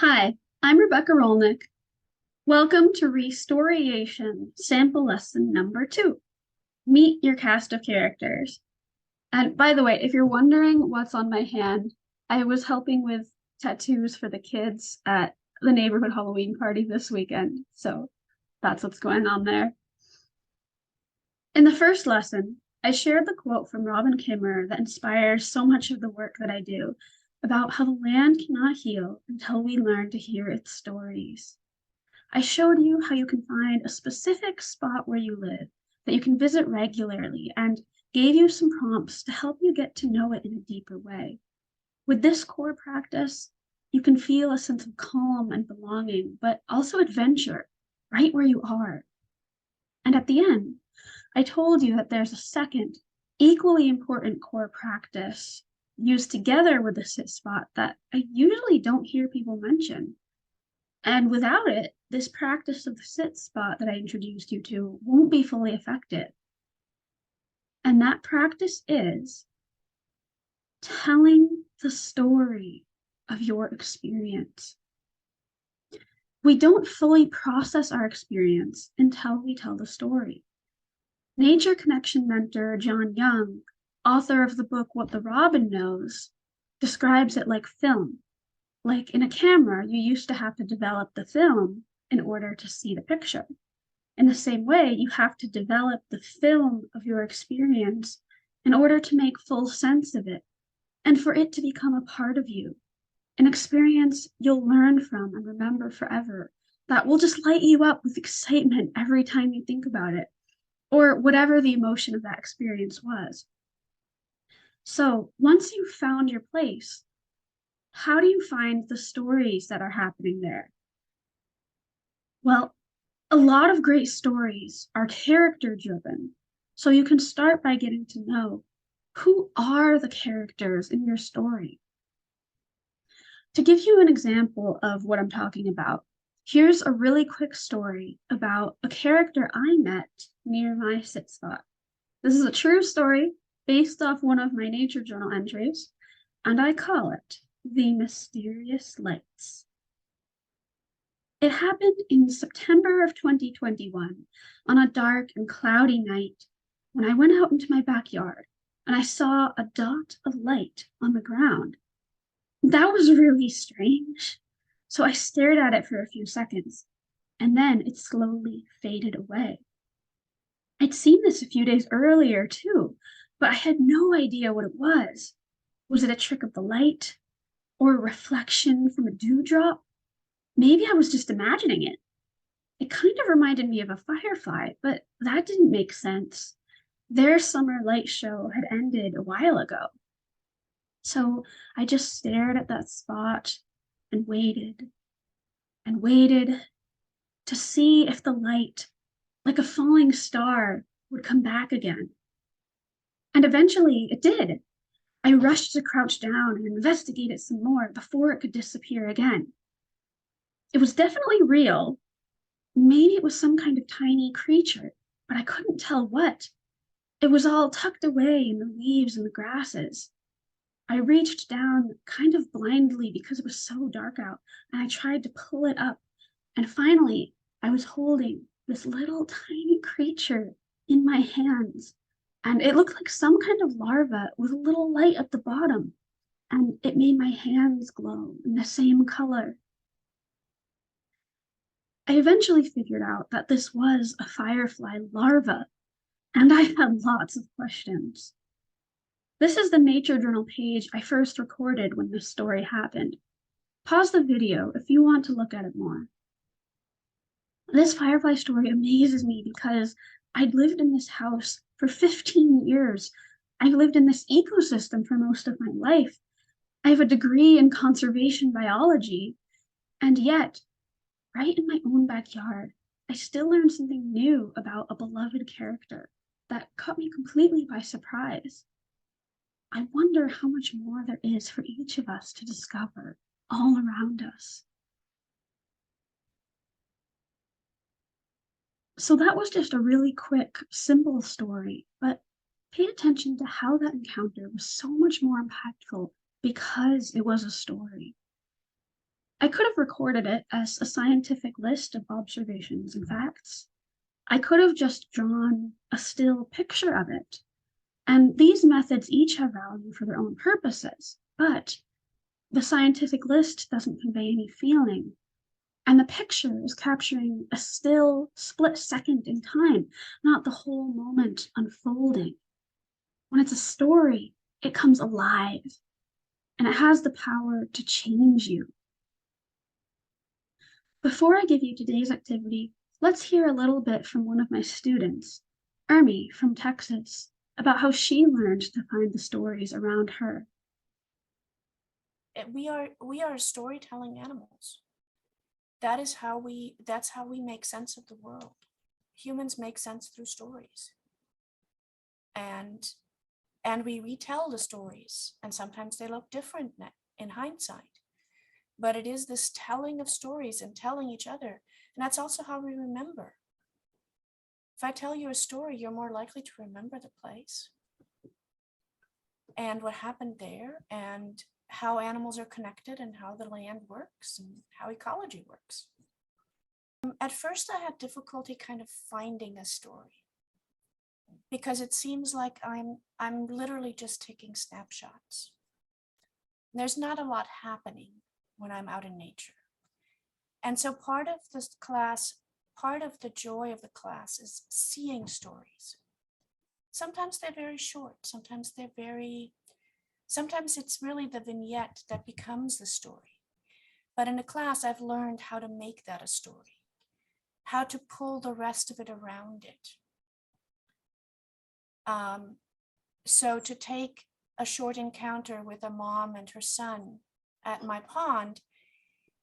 Hi, I'm Rebecca Rolnick. Welcome to ReSTORYation, sample lesson number 2. Meet your cast of characters. And by the way, if you're wondering what's on my hand, I was helping with tattoos for the kids at the neighborhood Halloween party this weekend. So that's what's going on there. In the first lesson, I shared the quote from Robin Kimmer that inspires so much of the work that I do about how the land cannot heal until we learn to hear its stories. I showed you how you can find a specific spot where you live that you can visit regularly and gave you some prompts to help you get to know it in a deeper way. With this core practice, you can feel a sense of calm and belonging, but also adventure right where you are. And at the end, I told you that there's a second, equally important core practice used together with the sit spot that I usually don't hear people mention. And without it, this practice of the sit spot that I introduced you to won't be fully effective. And that practice is telling the story of your experience. We don't fully process our experience until we tell the story. Nature connection mentor John Young, author of the book What the Robin Knows, describes it like film. Like in a camera, you used to have to develop the film in order to see the picture. In the same way, you have to develop the film of your experience in order to make full sense of it and for it to become a part of you, an experience you'll learn from and remember forever that will just light you up with excitement every time you think about it, or whatever the emotion of that experience was. So once you've found your place, how do you find the stories that are happening there? Well, a lot of great stories are character driven. So you can start by getting to know who are the characters in your story. To give you an example of what I'm talking about, here's a really quick story about a character I met near my sit spot. This is a true story based off one of my nature journal entries, and I call it The Mysterious Lights. It happened in September of 2021 on a dark and cloudy night when I went out into my backyard and I saw a dot of light on the ground. That was really strange. So I stared at it for a few seconds and then it slowly faded away. I'd seen this a few days earlier too, but I had no idea what it was. Was it a trick of the light or a reflection from a dewdrop? Maybe I was just imagining it. It kind of reminded me of a firefly, but that didn't make sense. Their summer light show had ended a while ago. So I just stared at that spot and waited to see if the light, like a falling star, would come back again. And eventually it did. I rushed to crouch down and investigate it some more before it could disappear again. It was definitely real. Maybe it was some kind of tiny creature, but I couldn't tell what. It was all tucked away in the leaves and the grasses. I reached down kind of blindly because it was so dark out, and I tried to pull it up. And finally, I was holding this little tiny creature in my hands. And it looked like some kind of larva with a little light at the bottom. And it made my hands glow in the same color. I eventually figured out that this was a firefly larva, and I had lots of questions. This is the Nature Journal page I first recorded when this story happened. Pause the video if you want to look at it more. This firefly story amazes me because I'd lived in this house for 15 years. I've lived in this ecosystem for most of my life. I have a degree in conservation biology, and yet right in my own backyard, I still learned something new about a beloved character that caught me completely by surprise. I wonder how much more there is for each of us to discover all around us. So that was just a really quick, simple story, but pay attention to how that encounter was so much more impactful because it was a story. I could have recorded it as a scientific list of observations and facts. I could have just drawn a still picture of it. And these methods each have value for their own purposes, but the scientific list doesn't convey any feeling. And the picture is capturing a still split second in time, not the whole moment unfolding. When it's a story, it comes alive and it has the power to change you. Before I give you today's activity, let's hear a little bit from one of my students, Ermi from Texas, about how she learned to find the stories around her. We are storytelling animals. That's how we make sense of the world. Humans make sense through stories. And we retell the stories, and sometimes they look different in hindsight. But it is this telling of stories and telling each other. And that's also how we remember. If I tell you a story, you're more likely to remember the place and what happened there and how animals are connected and how the land works and how ecology works. At first, I had difficulty kind of finding a story because it seems like I'm literally just taking snapshots. There's not a lot happening when I'm out in nature. And so part of this class, part of the joy of the class is seeing stories. Sometimes they're very short, sometimes it's really the vignette that becomes the story. But in a class, I've learned how to make that a story, how to pull the rest of it around it. So to take a short encounter with a mom and her son at my pond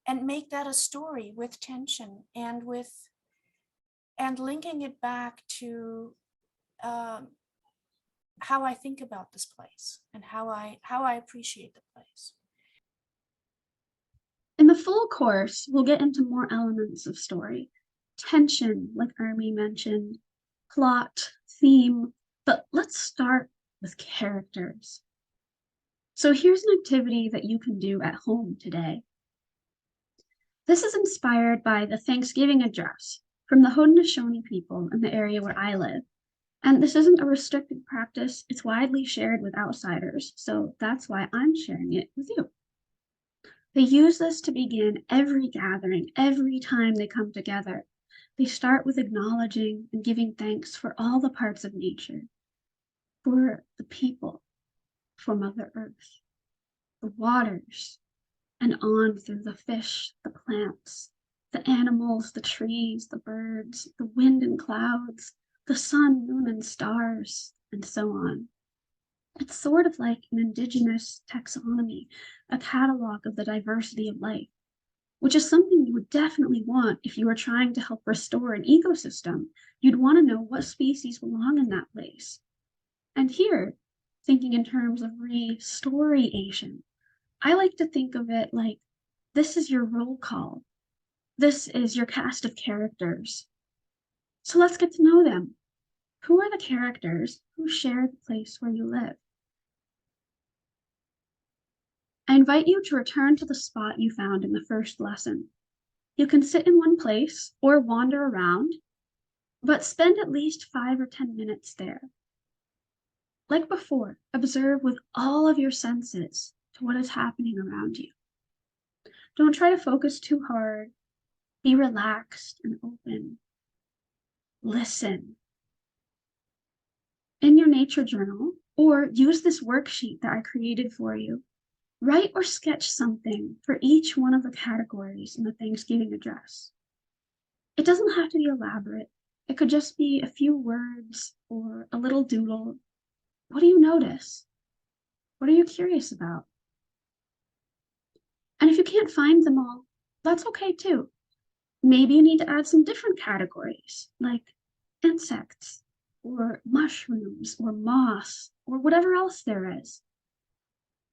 and make that a story with tension and linking it back to how I think about this place and how I appreciate the place. In the full course, we'll get into more elements of story, tension, like Ermi mentioned, plot, theme, but let's start with characters. So here's an activity that you can do at home today. This is inspired by the Thanksgiving address from the Haudenosaunee people in the area where I live. And this isn't a restricted practice, it's widely shared with outsiders, so that's why I'm sharing it with you. They use this to begin every gathering, every time they come together. They start with acknowledging and giving thanks for all the parts of nature, for the people, for Mother Earth, the waters, and on through the fish, the plants, the animals, the trees, the birds, the wind and clouds, the sun, moon, and stars, and so on. It's sort of like an indigenous taxonomy, a catalog of the diversity of life, which is something you would definitely want if you were trying to help restore an ecosystem. You'd want to know what species belong in that place. And here, thinking in terms of ReSTORYation, I like to think of it like this is your roll call. This is your cast of characters. So let's get to know them. Who are the characters who share the place where you live? I invite you to return to the spot you found in the first lesson. You can sit in one place or wander around, but spend at least 5 or 10 minutes there. Like before, observe with all of your senses to what is happening around you. Don't try to focus too hard. Be relaxed and open. Listen. In your nature journal, or use this worksheet that I created for you, write or sketch something for each one of the categories in the Thanksgiving address. It doesn't have to be elaborate. It could just be a few words or a little doodle. What do you notice? What are you curious about? And if you can't find them all, that's okay too. Maybe you need to add some different categories, like insects, or mushrooms, or moss, or whatever else there is.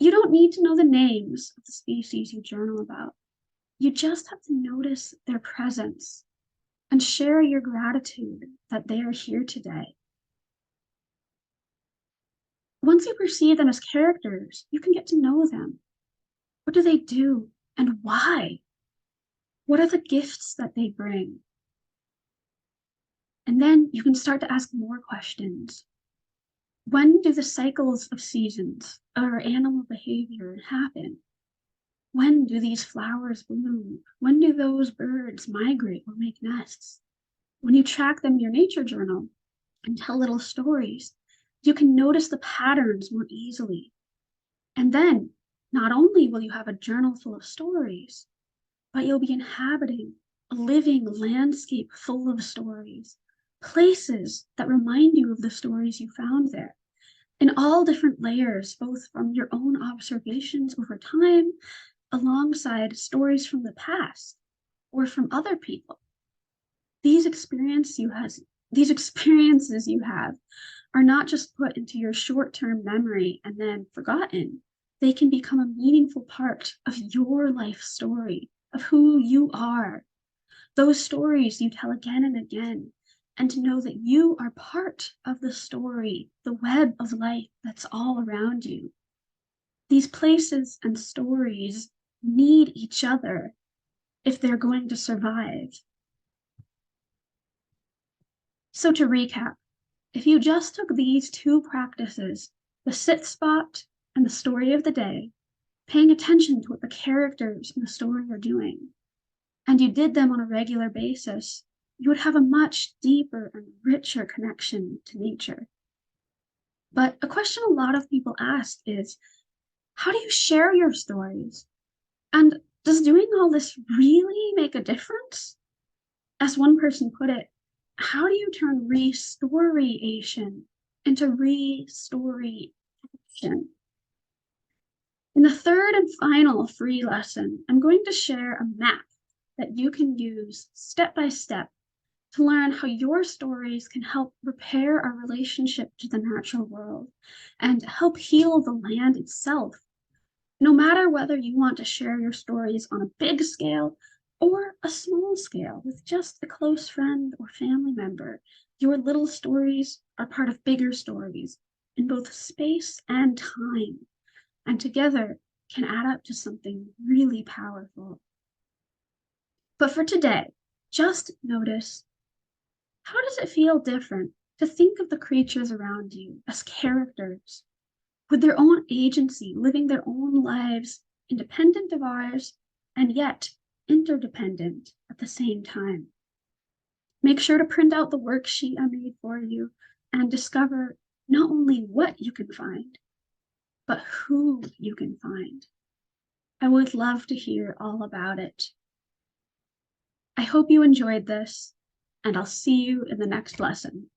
You don't need to know the names of the species you journal about. You just have to notice their presence and share your gratitude that they are here today. Once you perceive them as characters, you can get to know them. What do they do and why? What are the gifts that they bring? And then you can start to ask more questions. When do the cycles of seasons or animal behavior happen? When do these flowers bloom? When do those birds migrate or make nests? When you track them in your nature journal and tell little stories, you can notice the patterns more easily. And then not only will you have a journal full of stories, but you'll be inhabiting a living landscape full of stories, places that remind you of the stories you found there, in all different layers, both from your own observations over time, alongside stories from the past or from other people. These experiences you have are not just put into your short-term memory and then forgotten. They can become a meaningful part of your life story, of who you are. Those stories you tell again and again, and to know that you are part of the story, the web of life that's all around you. These places and stories need each other if they're going to survive. So to recap, if you just took these two practices, the sit spot and the story of the day, paying attention to what the characters in the story are doing, and you did them on a regular basis, you would have a much deeper and richer connection to nature. But a question a lot of people ask is, how do you share your stories? And does doing all this really make a difference? As one person put it, how do you turn ReSTORYation into ReSTORYation? In the third and final free lesson, I'm going to share a map that you can use step by step to learn how your stories can help repair our relationship to the natural world and help heal the land itself. No matter whether you want to share your stories on a big scale or a small scale with just a close friend or family member, your little stories are part of bigger stories in both space and time, and together can add up to something really powerful. But for today, just notice, how does it feel different to think of the creatures around you as characters with their own agency, living their own lives independent of ours and yet interdependent at the same time? Make sure to print out the worksheet I made for you and discover not only what you can find, but who you can find. I would love to hear all about it. I hope you enjoyed this, and I'll see you in the next lesson.